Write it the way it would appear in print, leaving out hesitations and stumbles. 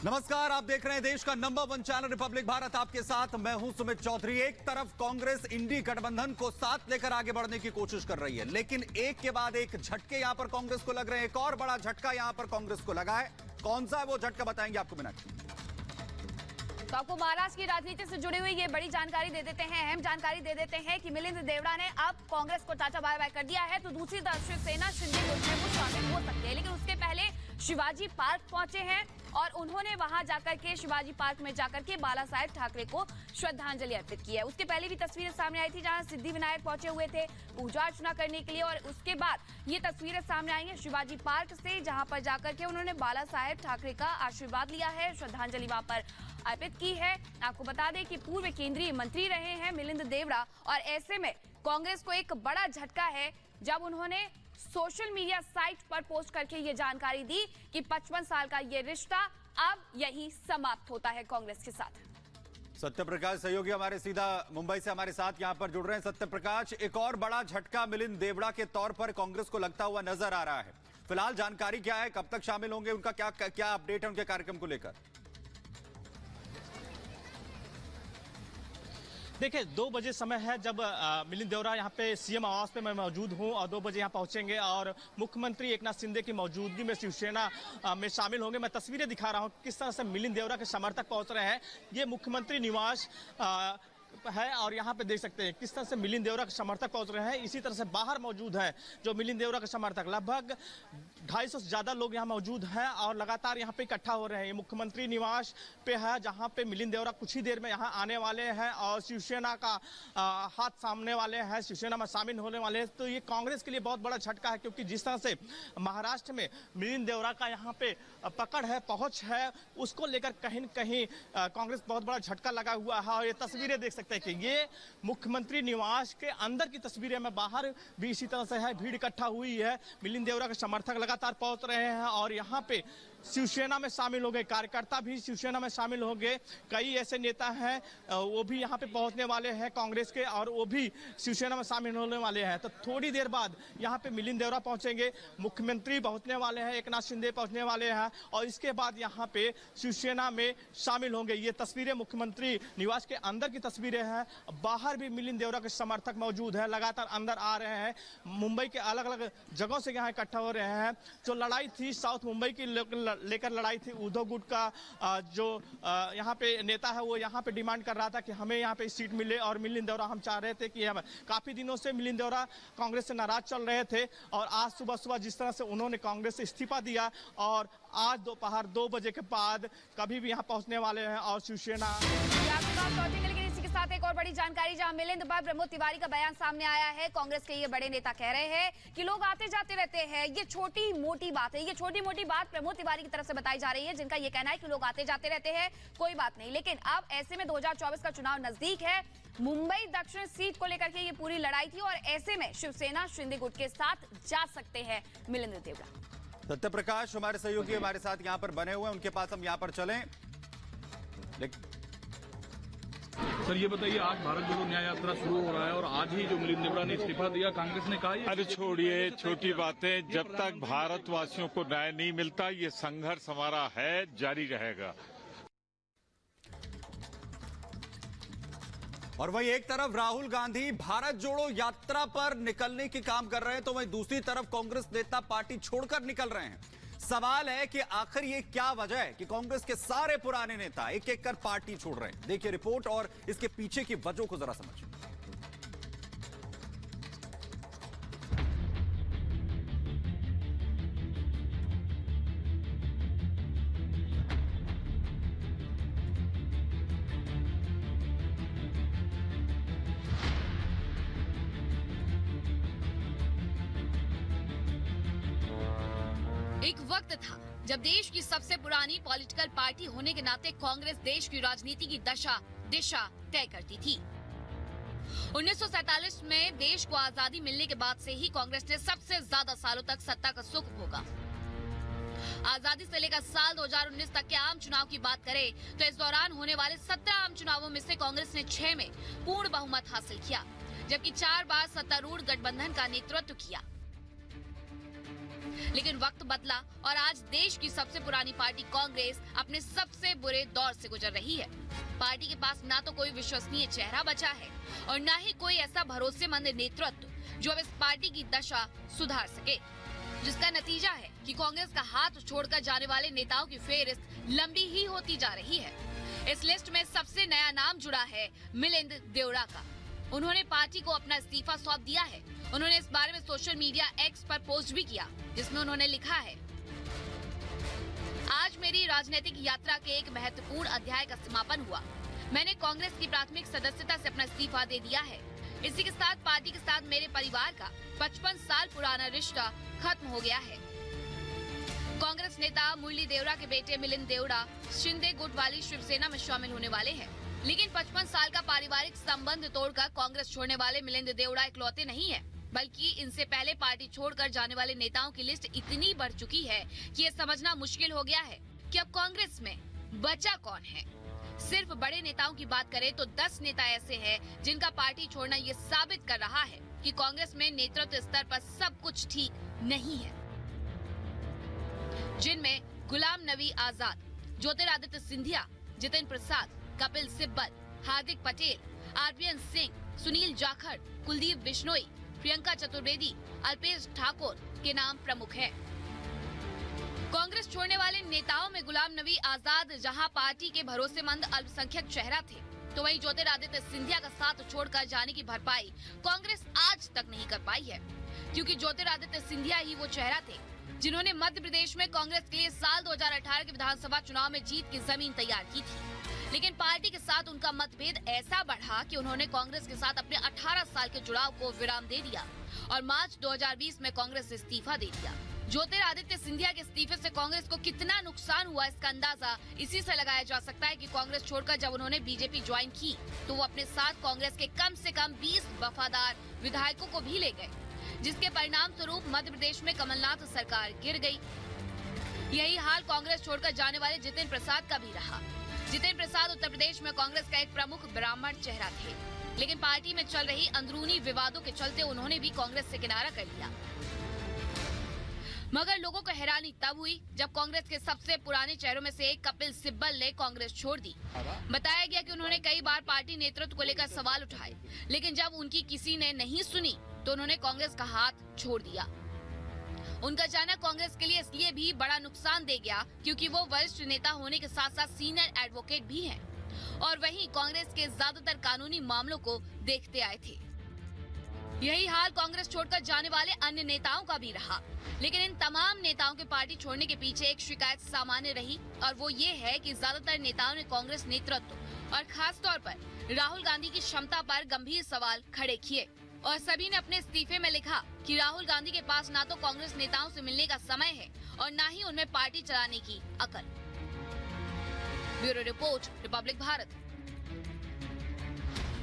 नमस्कार, आप देख रहे हैं देश का नंबर 1 चैनल रिपब्लिक भारत। आपके साथ मैं हूं सुमित चौधरी। एक तरफ कांग्रेस इंडी गठबंधन को साथ लेकर आगे बढ़ने की कोशिश कर रही है, लेकिन एक के बाद एक झटके यहां पर कांग्रेस को लग रहे हैं। एक और बड़ा झटका यहां पर कांग्रेस को लगा है। कौन सा है वो झटका, बताएंगे आपको मीनाक्षी। तो आपको महाराष्ट्र की राजनीति से जुड़ी हुई ये बड़ी जानकारी दे देते हैं, अहम जानकारी दे देते हैं कि मिलिंद देवड़ा ने अब कांग्रेस को टाटा बाय बाय कर दिया है। तो दूसरी तरफ शिवसेना शिंदे गुट में वो शामिल हो सकते हैं, लेकिन उसके पहले शिवाजी पार्क पहुंचे हैं और उन्होंने वहां जाकर के शिवाजी पार्क में जाकर के बाला साहेब ठाकरे को श्रद्धांजलि अर्पित की है। उसके पहले भी तस्वीरें सामने आई थी जहां सिद्धिविनायक पहुंचे हुए थे पूजा अर्चना करने के लिए, और उसके बाद ये तस्वीरें सामने आई हैं शिवाजी पार्क से, जहां पर जाकर के उन्होंने बाला साहेब ठाकरे का आशीर्वाद लिया है, श्रद्धांजलि वहां पर अर्पित की है। आपको बता दें कि पूर्व केंद्रीय मंत्री रहे हैं मिलिंद देवड़ा, और ऐसे में कांग्रेस को एक बड़ा झटका है जब उन्होंने सोशल मीडिया साइट पर पोस्ट करके ये जानकारी दी कि 55 साल का ये रिश्ता अब यही समाप्त होता है कांग्रेस के साथ। सत्यप्रकाश सहयोगी हमारे सीधा मुंबई से हमारे साथ यहां पर जुड़ रहे हैं। सत्यप्रकाश, एक और बड़ा झटका मिलिंद देवड़ा के तौर पर कांग्रेस को लगता हुआ नजर आ रहा है। फिलहाल जानकारी क्या है, कब तक शामिल होंगे, उनका क्या अपडेट है उनके कार्यक्रम को लेकर? देखिए, 2 बजे समय है जब मिलिंद देवड़ा यहाँ पे सीएम आवास पे मैं मौजूद हूँ और 2 बजे यहाँ पहुंचेंगे और मुख्यमंत्री एकनाथ शिंदे की मौजूदगी में शिवसेना में शामिल होंगे। मैं तस्वीरें दिखा रहा हूँ किस तरह से मिलिंद देवड़ा के समर्थक पहुंच रहे हैं। ये मुख्यमंत्री निवास है और यहाँ पे देख सकते हैं किस तरह से मिलिंद देवड़ा के समर्थक पहुंच रहे हैं। इसी तरह से बाहर मौजूद है जो मिलिंद देवड़ा के समर्थक, लगभग 250 से ज्यादा लोग यहाँ मौजूद हैं और लगातार यहाँ पे इकट्ठा हो रहे हैं। ये मुख्यमंत्री निवास पे है जहाँ पे मिलिंद देवड़ा कुछ ही देर में यहाँ आने वाले हैं और शिवसेना का हाथ सामने वाले हैं, शिवसेना में शामिल होने वाले हैं। तो ये कांग्रेस के लिए बहुत बड़ा झटका है, क्योंकि जिस तरह से महाराष्ट्र में मिलिंद देवड़ा का यहाँ पे पकड़ है, पहुंच है, उसको लेकर कहीं न कहीं कांग्रेस बहुत बड़ा झटका लगा हुआ है। और ये तस्वीरें देख सकते हैं कि ये मुख्यमंत्री निवास के अंदर की तस्वीरें में, बाहर भी इसी तरह से है, भीड़ इकट्ठा हुई है। मिलिंद देवड़ा के समर्थक लगातार पहुंच रहे हैं और यहाँ पे शिवसेना में शामिल हो गए, कार्यकर्ता भी शिवसेना में शामिल हो गए। कई ऐसे नेता हैं वो भी यहाँ पे पहुंचने वाले हैं कांग्रेस के, और वो भी शिवसेना में शामिल होने वाले हैं। तो थोड़ी देर बाद यहाँ पे मिलिंद देवड़ा पहुंचेंगे, मुख्यमंत्री पहुंचने वाले हैं, एकनाथ शिंदे पहुंचने वाले हैं और इसके बाद यहाँ पे शिवसेना में शामिल होंगे। ये तस्वीरें मुख्यमंत्री निवास के अंदर की तस्वीरें हैं। बाहर भी मिलिंद देवड़ा के समर्थक मौजूद है, लगातार अंदर आ रहे हैं। मुंबई के अलग अलग जगहों से यहाँ इकट्ठा हो रहे हैं। जो लड़ाई थी साउथ मुंबई की लेकर लड़ाई थी, उद्धव गुट का जो यहाँ पे नेता है वो यहाँ पे डिमांड कर रहा था कि हमें यहाँ पे सीट मिले, और मिलिंद देवड़ा हम चाह रहे थे कि हम, काफी दिनों से मिलिंद देवड़ा कांग्रेस से नाराज चल रहे थे और आज सुबह जिस तरह से उन्होंने कांग्रेस से इस्तीफा दिया और आज दोपहर 2 बजे के बाद कभी भी यहाँ पहुंचने वाले हैं और शिवसेना। लेकिन इसी के साथ एक और बड़ी जानकारी, जहां मिलिंद पर प्रमोद तिवारी का बयान सामने आया है। कांग्रेस के ये बड़े नेता कह रहे हैं कि लोग आते जाते रहते हैं, ये छोटी मोटी बात है। ये छोटी मोटी बात प्रमोद तिवारी की तरफ से बताई जा रही है, जिनका ये कहना है कि लोग आते जाते रहते हैं, कोई बात नहीं। लेकिन अब ऐसे में 2024 का चुनाव नजदीक है, मुंबई दक्षिण सीट को लेकर के ये पूरी लड़ाई थी, और ऐसे में शिवसेना शिंदे गुट के साथ जा सकते हैं मिलिंद देवड़ा। सत्यप्रकाश हमारे सहयोगी हमारे साथ यहां पर बने हुए हैं, उनके पास हम यहां पर चलें। सर ये बताइए, आज भारत जोड़ो न्याय यात्रा शुरू हो रहा है और आज ही जो मिलिंद देवड़ा ने इस्तीफा दिया, कांग्रेस ने कहा। अरे छोड़िए छोटी बातें, जब तक भारतवासियों को न्याय नहीं मिलता ये संघर्ष हमारा है, जारी रहेगा। और वहीं एक तरफ राहुल गांधी भारत जोड़ो यात्रा पर निकलने की काम कर रहे हैं, तो वहीं दूसरी तरफ कांग्रेस नेता पार्टी छोड़कर निकल रहे हैं। सवाल है कि आखिर ये क्या वजह है कि कांग्रेस के सारे पुराने नेता एक एक कर पार्टी छोड़ रहे हैं। देखिए रिपोर्ट और इसके पीछे की वजह को जरा समझिए। एक वक्त था जब देश की सबसे पुरानी पॉलिटिकल पार्टी होने के नाते कांग्रेस देश की राजनीति की दशा दिशा तय करती थी। 1947 में देश को आजादी मिलने के बाद से ही कांग्रेस ने सबसे ज्यादा सालों तक सत्ता का सुख भोगा। आजादी से लेकर साल 2019 तक के आम चुनाव की बात करें तो इस दौरान होने वाले 17 आम चुनावों में से कांग्रेस ने 6 में पूर्ण बहुमत हासिल किया, जबकि 4 बार सत्तारूढ़ गठबंधन का नेतृत्व किया। लेकिन वक्त बदला और आज देश की सबसे पुरानी पार्टी कांग्रेस अपने सबसे बुरे दौर से गुजर रही है। पार्टी के पास ना तो कोई विश्वसनीय चेहरा बचा है और ना ही कोई ऐसा भरोसेमंद नेतृत्व जो अब इस पार्टी की दशा सुधार सके, जिसका नतीजा है कि कांग्रेस का हाथ छोड़कर जाने वाले नेताओं की फेहरिस्त लंबी ही होती जा रही है। इस लिस्ट में सबसे नया नाम जुड़ा है मिलिंद देवड़ा का। उन्होंने पार्टी को अपना इस्तीफा सौंप दिया है। उन्होंने इस बारे में सोशल मीडिया एक्स पर पोस्ट भी किया, जिसमें उन्होंने लिखा है, आज मेरी राजनीतिक यात्रा के एक महत्वपूर्ण अध्याय का समापन हुआ। मैंने कांग्रेस की प्राथमिक सदस्यता से अपना इस्तीफा दे दिया है। इसी के साथ पार्टी के साथ मेरे परिवार का 55 साल पुराना रिश्ता खत्म हो गया है। कांग्रेस नेता मुरली देवड़ा के बेटे मिलिंद देवड़ा शिंदे गुट वाली शिवसेना में शामिल होने वाले हैं। लेकिन 55 साल का पारिवारिक संबंध तोड़कर कांग्रेस छोड़ने वाले मिलिंद देवड़ा इकलौते नहीं है, बल्कि इनसे पहले पार्टी छोड़कर जाने वाले नेताओं की लिस्ट इतनी बढ़ चुकी है कि ये समझना मुश्किल हो गया है कि अब कांग्रेस में बचा कौन है। सिर्फ बड़े नेताओं की बात करें तो 10 नेता ऐसे हैं जिनका पार्टी छोड़ना ये साबित कर रहा है कि कांग्रेस में नेतृत्व स्तर पर सब कुछ ठीक नहीं है, जिनमें गुलाम नबी आजाद, ज्योतिरादित्य सिंधिया, जितिन प्रसाद, कपिल सिब्बल, हार्दिक पटेल, आरपीएन सिंह, सुनील जाखड़, कुलदीप बिश्नोई, प्रियंका चतुर्वेदी, अल्पेश ठाकुर के नाम प्रमुख हैं। कांग्रेस छोड़ने वाले नेताओं में गुलाम नबी आजाद जहां पार्टी के भरोसेमंद अल्पसंख्यक चेहरा थे, तो वहीं ज्योतिरादित्य सिंधिया का साथ छोड़कर जाने की भरपाई कांग्रेस आज तक नहीं कर पाई है, क्योंकि ज्योतिरादित्य सिंधिया ही वो चेहरा थे जिन्होंने मध्य प्रदेश में कांग्रेस के लिए साल 2018 के विधानसभा चुनाव में जीत की जमीन तैयार की थी। लेकिन पार्टी के साथ उनका मतभेद ऐसा बढ़ा कि उन्होंने कांग्रेस के साथ अपने 18 साल के जुड़ाव को विराम दे दिया और मार्च 2020 में कांग्रेस से इस्तीफा दे दिया। ज्योतिरादित्य सिंधिया के इस्तीफे से कांग्रेस को कितना नुकसान हुआ, इसका अंदाजा इसी से लगाया जा सकता है कि कांग्रेस छोड़कर जब उन्होंने बीजेपी ज्वाइन की तो वो अपने साथ कांग्रेस के कम से कम 20 वफादार विधायकों को भी ले गए, जिसके परिणाम स्वरूप मध्य प्रदेश में कमलनाथ सरकार गिर गई। यही हाल कांग्रेस छोड़कर जाने वाले जितिन प्रसाद का भी रहा। जितिन प्रसाद उत्तर प्रदेश में कांग्रेस का एक प्रमुख ब्राह्मण चेहरा थे, लेकिन पार्टी में चल रही अंदरूनी विवादों के चलते उन्होंने भी कांग्रेस से किनारा कर लिया। मगर लोगों को हैरानी तब हुई जब कांग्रेस के सबसे पुराने चेहरों में से एक कपिल सिब्बल ने कांग्रेस छोड़ दी। बताया गया कि उन्होंने कई बार पार्टी नेतृत्व को लेकर सवाल उठाए, लेकिन जब उनकी किसी ने नहीं सुनी तो उन्होंने कांग्रेस का हाथ छोड़ दिया। उनका जाना कांग्रेस के लिए इसलिए भी बड़ा नुकसान दे गया क्योंकि वो वरिष्ठ नेता होने के साथ साथ सीनियर एडवोकेट भी हैं और वहीं कांग्रेस के ज्यादातर कानूनी मामलों को देखते आए थे। यही हाल कांग्रेस छोड़कर जाने वाले अन्य नेताओं का भी रहा, लेकिन इन तमाम नेताओं के पार्टी छोड़ने के पीछे एक शिकायत सामान्य रही और वो ये है कि ज्यादातर नेताओं ने कांग्रेस नेतृत्व और खास तौर पर राहुल गांधी की क्षमता पर गंभीर सवाल खड़े किए और सभी ने अपने इस्तीफे में लिखा कि राहुल गांधी के पास ना तो कांग्रेस नेताओं से मिलने का समय है और ना ही उनमें पार्टी चलाने की अकल। Bureau report, Republic Bharat.